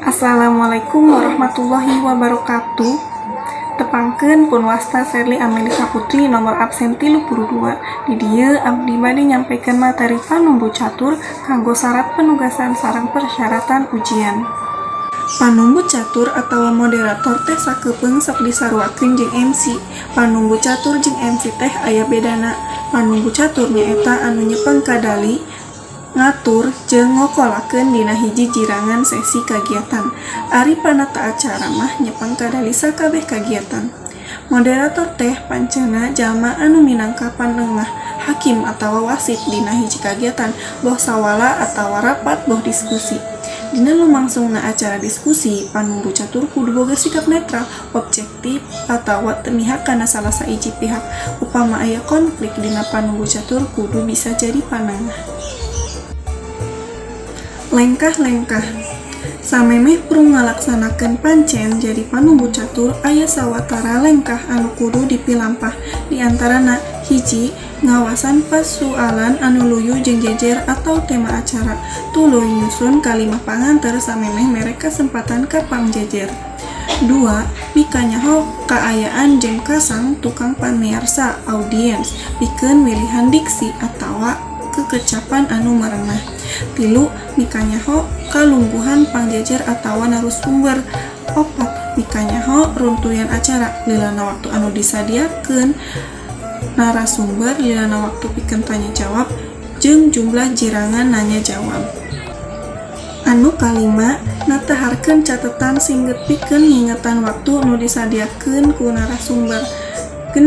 Assalamualaikum warahmatullahi wabarakatuh. Tepangkeun pun wasta Sherly Amelie Saputri nomor absen 32. Di dieu abdi bade nyampikeun materi panumbu catur kanggo syarat penugasan sareng persyaratan ujian. Panumbu catur atawa moderator teh sakepeung sok disaruakeun jeung MC. Panumbu catur jeung MC teh aya bedana. Panumbu catur nyaeta anu nyepeng kadali, ngatur jeung ngokolakeun dina hiji jirangan sesi kagiatan. Ari panata acara mah nyepeng kadali sakabeh kagiatan. Moderator teh pancena jalma anu minangka paneungah, hakim atawa wasit dina hiji kagiatan, boh sawala atawa rapat boh diskusi. Dina lumangsungna acara diskusi, panumbu catur kudu boga sikap netral, objektif, atawa teu mihak kana salah sahiji pihak. Upama aya konflik dina panumbu catur kudu bisa jadi panengah. Lengkah-lengkah samemeh pru ngalaksanakeun pancen jadi panumbu catur aya sawatara lengkah anu kudu dipilampah. Di antarana hiji, ngawasan pasualan anu luyu jeung jejer atau tema acara. Tuluy nyusun kalimah panganter samemeh mere kesempatan ka pangjejer. 2. Pikanyaho kaayaan jeung kasang tukang pamiarsa audiens pikeun milihan diksi atawa kekecapan anu merenah. 3. Mikanyaho kalungguhan pangjejer atawa narasumber. 4. Mikanyaho runtuyan acara lilana waktu anu disadiakeun narasumber, lilana waktu pikeun tanya jawab, jeung jumlah jirangan nanya jawab. Anu kalima, nataharkeun catetan singget pikeun ngingetan waktu nu disadiakeun ku narasumber. 6.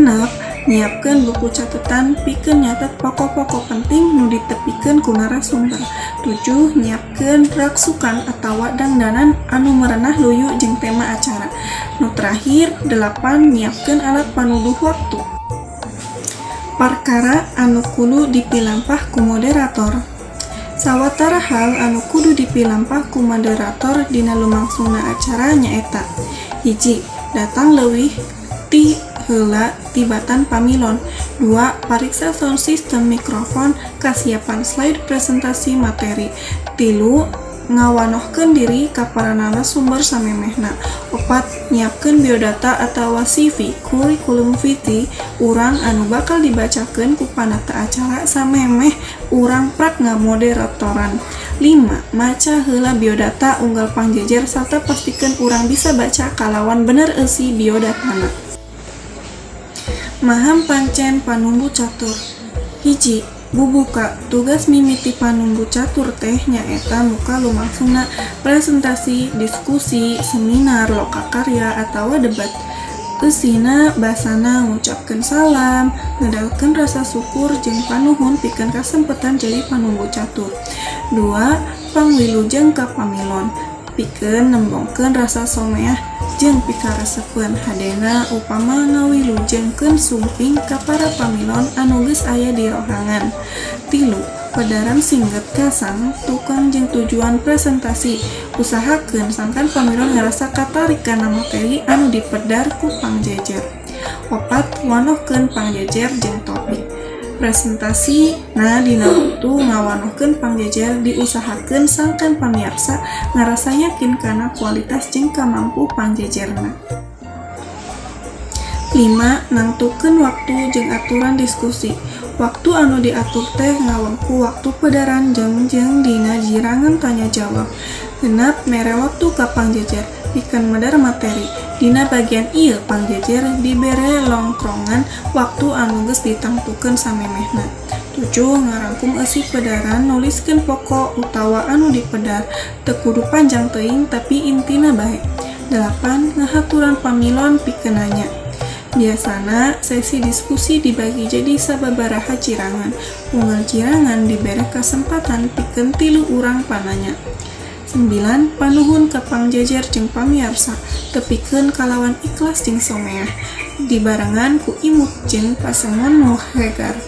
Nyiapkeun buku catetan pikeun nyatet pokok-pokok penting nu ditepikeun ku narasumber. 7. Nyiapkeun raksukan atawa dangdanan anu merenah luyu jeung tema acara. Nu terakhir, 8. Nyiapkeun alat panuduh waktu. Perkara anu kudu dipilampah ku moderator. Sawatara hal anu kudu dipilampah ku moderator dina lumangsungna acara nyaeta: hiji, datang leuwih ti heula tibatan pamilon. 2. Pariksa sound system mikrofon, kasiapan slide presentasi materi. 3. Ngawanohkeun diri ka para narasumber samemehna. 4. Nyiapkeun biodata atawa CV, kurikulum vitae, urang anu bakal dibacakeun ku panata acara samemeh urang prak ngamoderatoran. 5. Maca heula biodata unggal pangjejer sarta pastikeun urang bisa baca kalawan bener eusi biodatana. Maham pancen panumbu catur. Hiji, bubuka. Tugas mimiti panumbu catur teh nyaeta muka lumangsungna presentasi, diskusi, seminar, lokakarya, atawa debat. Eusina basana ngucapkeun salam, ngedalkeun rasa syukur jeung panuhun pikeun kasempetan jadi panumbu catur. 2. Pangwilujeng ka pamilon, pikeun nembongkeun rasa someah jeung pikaresepeun. Hadena upama ngawilujengkeun sumping ka para pamilon anu geus aya di rohangan. 3. Padaran singget kasang tukang jeung tujuan presentasi, usahakeun sangkan pamilon ngarasa katarik kana materi anu dipedar ku pangjejer. 4. Wanohkeun pangjejer jeung topik presentasi. Dina waktu ngawanohkeun pangjejer diusahakeun sangkan pamiarsa ngarasa yakin kana kualitas jeung kamampu pangjejerna. 5. Nangtukeun waktu jeung aturan diskusi. Waktu anu diatur teh ngawengku waktu pedaran jeung dina jirangan tanya jawab. 6. Mere waktu ka pangjejer pikeun medar materi. Dina bagian ieu pangjejer dibere longkrongan waktu anu geus ditangtukeun samemehna. 7. Ngarangkum eusi pedaran, nuliskeun pokok utawa anu dipedar, teu kudu panjang teuing tapi intina bae. 8. Ngahaturan pamilon pikeun nanya. Biasana sesi diskusi dibagi jadi sababaraha jirangan. Unggal jirangan dibere kesempatan pikeun 3 urang pananya. 9. Panuhun ka pangjejer jeung pamiarsa, tepikeun kalawan ikhlas jeung someah, dibarengan ku imut jeung pasengon nu hegar.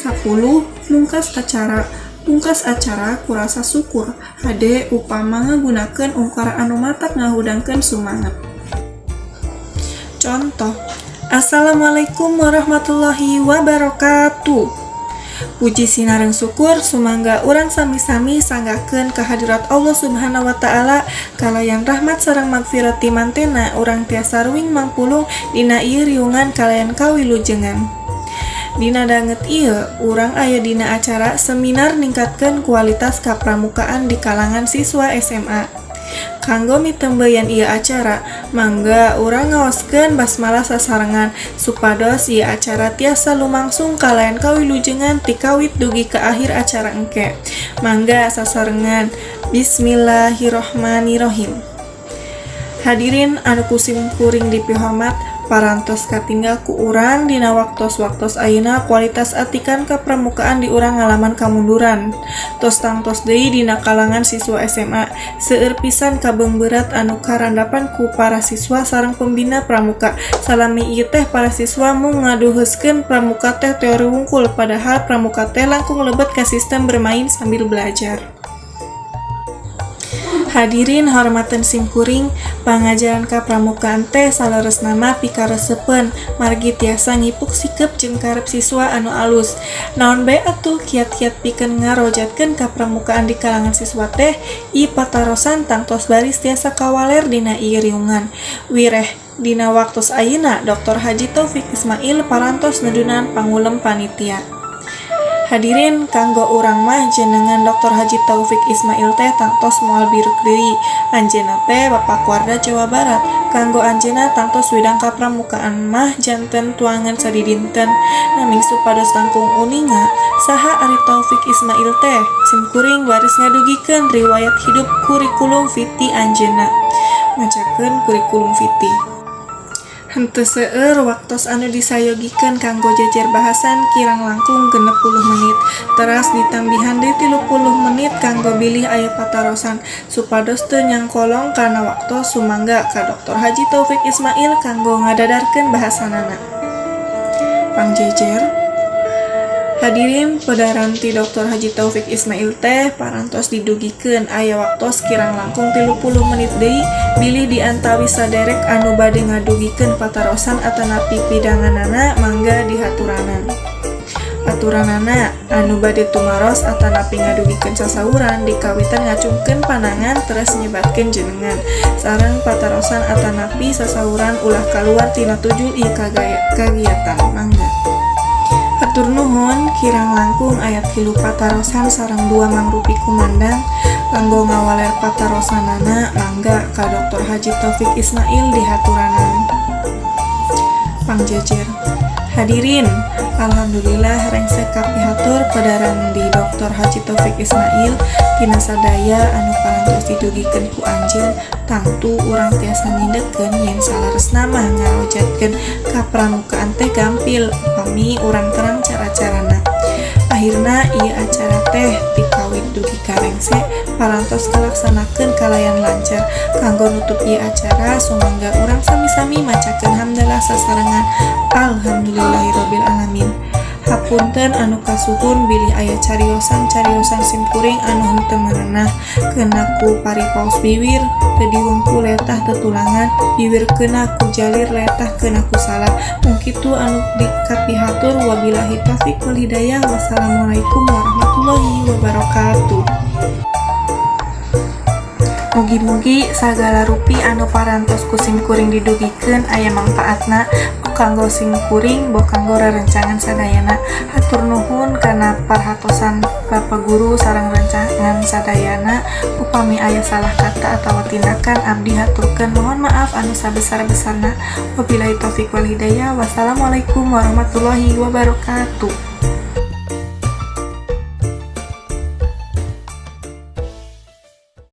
10. Pungkas acara ku rasa syukur, hade upama ngagunakeun ungkar anu matak ngahudangkeun sumanget. Contoh: Assalamualaikum warahmatullahi wabarakatuh. Puji sinareng syukur sumangga urang sami-sami sanggakeun kehadirat Allah Subhanahu wa taala kalayan rahmat sareng magfirat ti mantena urang tiasa ruwing mangpulung dina ieu riungan kalayan kawilujengan. Dina danget ieu urang aya dina acara seminar ningkatkeun kualitas kapramukaan di kalangan siswa SMA. Kanggo mitembeuyan ieu acara, mangga urang ngaoskeun basmalah sasarengan supados ieu acara tiasa lumangsung kalayan kawilujengan ti kawit dugi ka akhir acara engke. Mangga sasarengan. Bismillahirrohmanirrohim. Hadirin anu kusim kuring dipihormat, parantos katinggal ku urang dina waktos-waktos ayeuna kualitas atikan kapramukaan di urang ngalaman kamunduran. Tos tangtos deui dina kalangan siswa SMA, seueur pisan kabeungberat anu karandapan ku para siswa sareng pembina pramuka. Salami ieu teh para siswa mung ngaduheuskeun pramuka teh teori wungkul, padahal pramuka teh langkung lebet ka sistem bermain sambil belajar. Hadirin hormaten simkuring, pangajaran kapramukaan teh saleresna mah pikaresepeun margi tiasa ngipuk sikep jeung karep siswa anu alus. Naon bae atuh kiat-kiat pikeun ngarojatkeun kapramukaan di kalangan siswa teh, i patarosan tangtos baris tiasa kawaler dina ieu riungan. Wireh dina waktos ayeuna Dr. Haji Taufik Ismail parantos nedunan pangulem panitia. Hadirin kanggo urang mah jenengan Dr. Haji Taufik Ismail teh tangtos moal biruk deui. Anjeunna teh Bapak Warda Jawa Barat. Kanggo anjeunna tangtos widang kapramukaan mah janten tuangan sadidinten. Naming supados langkung uninga saha ari Taufik Ismail teh simkuring baris ngadugikeun riwayat hidup kurikulum vitae anjeunna. Macakeun kurikulum vitae. Henteu seueur waktos anu disayogikeun kanggo jejer bahasan kirang langkung 60 menit. Teras ditambihan deui 30 menit kanggo bilih aya patarosan supados teu nyangkolong kana waktos sumangga ka Dr. Haji Taufik Ismail kanggo ngadadarkeun bahasanana. Pangjejer. Hadirin pedaran ti Dr. Haji Taufik Ismail teh parantos didugikeun aya waktos kirang langkung 30 menit deui bilih diantawi saderek anu bade ngadugikeun patarosan atanapi pidanganana mangga dihaturanan. Aturanana anu bade tumaros atanapi ngadugikeun sasauran dikawitan ngacungkeun panangan teras nyebatkeun jenengan sareng patarosan atanapi sasauran ulah kaluar tina tujul ieu kagiatan mangga. Hatur nuhun kirang langkung ayat 3 patarosan sareng 2 mangrupi kumandang kanggo ngawaler patarosanana mangga ka Dr. Haji Taufik Ismail dihaturanan. Pangjejer. Hadirin, alhamdulillah rengsek kapihatur pedaran di Dr. Haji Taufik Ismail tina sadaya anu parantos didugikeun ku anjeun tangtu urang tiasa nindekeun yen salaresna mah ngarojatkeun kapramukaan teh gampil upami urang terang cara-carana. Akhirna ieu acara teh dikawit dugi karengse parantos kalaksanakeun kalayan lancar. Kanggo nutup ieu acara sumangga urang sami-sami macakeun hamdalah sasarengan alhamdulillahirabbil alamin. Hapunten anu kasuhun bilih aya cariosan simkuring anu henteu merenah keuna ku paripaos biwir teu diwengku letah tetulangan biwir keuna ku jalir letah keuna ku salah. Mung kitu anu dikapihatur wabillahi taufiq wal hidayah. Wassalamualaikum warahmatullahi wabarakatuh. Mugi-mugi sagala rupi anu parantos ku simkuring didugikeun aya mangfaatna kanggo simkuring boh kanggo rerencangan sadayana. Hatur nuhun kana parhatosan Bapak Guru sareng rencangan sadayana. Upami aya salah kata atawa tindakan abdi haturkeun mohon maaf anu sabesar-besarna. Wabillahi taufiq wal hidayah. Wassalamualaikum warahmatullahi wabarakatuh.